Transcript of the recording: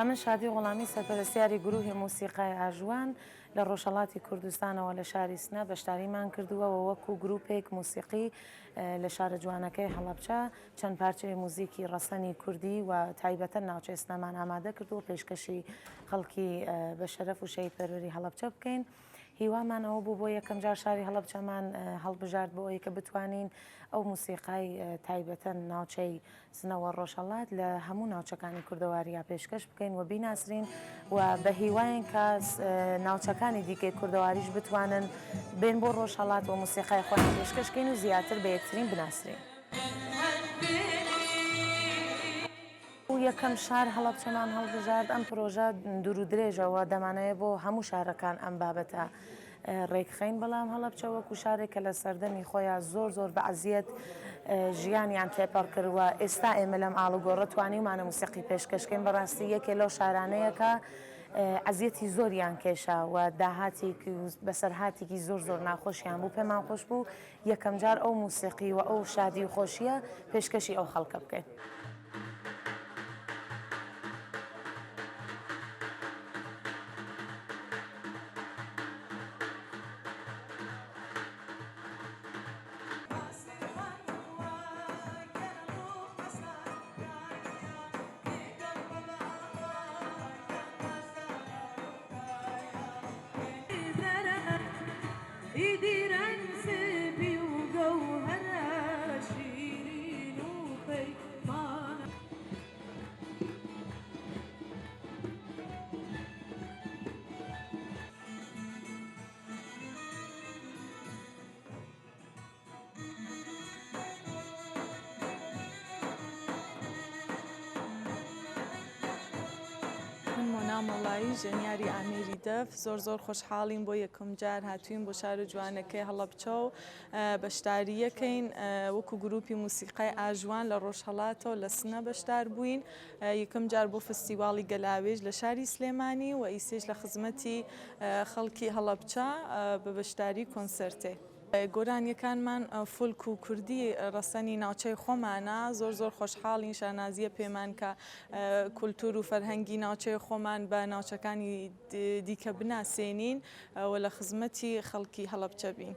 ئەمن شادی وەڵامی سەرپەرستیاری گروهی موسیقای ئاژوان لە ڕۆژهەڵاتی کوردستانەوە لە شاری سنە بەشداریمان کردووەوە وەکو گروپێک موسیقی لە شارە جوانەکەی هەڵەبجە چەند پارچەی موزیکی ڕەسەنی کوردی و تایبەتەن ناوچەی سنەمان ئامادە کردووە پێشکەشی خەڵکی بە شەرەف و شەیدپەروەری هەڵەبجە بکەین. هیوامان ئەوە بوو بۆ یەکەم جار شاری هەڵەبجەمان هەڵبژارد بۆ ئەوەی کە بتوانین ئەو موسیقای تایبەتەن ناوچەی سنەوە ڕۆژهەڵات لە هەموو ناوچەکانی کوردەواریە پێشکەش بکەین و بیناسرین و بە هیوایین کە ناوچەکانی دیکەی کوردەواریش بتوانن بێن بۆ ڕۆژهەڵات و موسیقای خۆیان پێشکەشکەین و زیاتر بە یەکترین بناسرین. یەکەم شار هەڵەبجەمان هەڵبژارد ئەم پرۆژە دوور و درێژەوە دەمانەوێت بۆ هەموو شارەکان ئەم بابەتە ڕێکخەین بەڵام هەڵەبجە وەکو شارێک کە لە سەردەمی خۆیان زۆر بە عەزیەت ژیانیان تێپەڕ کردووە ئێستا ئێمە لەم ئاڵوگۆڕە توانیمانە موسیقی پێشکەشکەین بەڕاستی یەکێ لەو شارانەیە کە عەزیەتی زۆریان کێشا و داهاتێکی بەسەرهاتێکی زۆر ناخۆشیان بوو پێمان خۆش بوو یەکەم جار ئەو موسیقی و ئەو شادی و خۆشیە پێشکەشی ئەو خەڵکە بکەین. مۆڵایی ژەنیاری ئامێری دەف زۆر خۆشحاڵین بۆ یەکەم جار هاتوین بۆ شارە جوانەکەی هەڵەبجە و بەشداریەکەین وەکو گروپی موسیقای ئاژوان لە ڕۆژهەڵاتەوە لە سنە بەشدار بووین یەکەم جار بۆ فستیواڵی گەلاوێژ لە شاری سلێمانی و ئیسێش لە خزمەتی خەڵکی هەڵەبجە بە بەشداری کۆنسەرتێ. گۆرانیەکانمان فۆلک و کوردی ڕەسەنی ناوچەی خۆمانە زۆر خۆشحاڵین شانازیە پێمان کە کولتور و فەرهەنگی ناوچەی خۆمان بە ناوچەکانی دیکە بناسێنین و لە خزمەتی خەڵکی هەڵەبجە بین.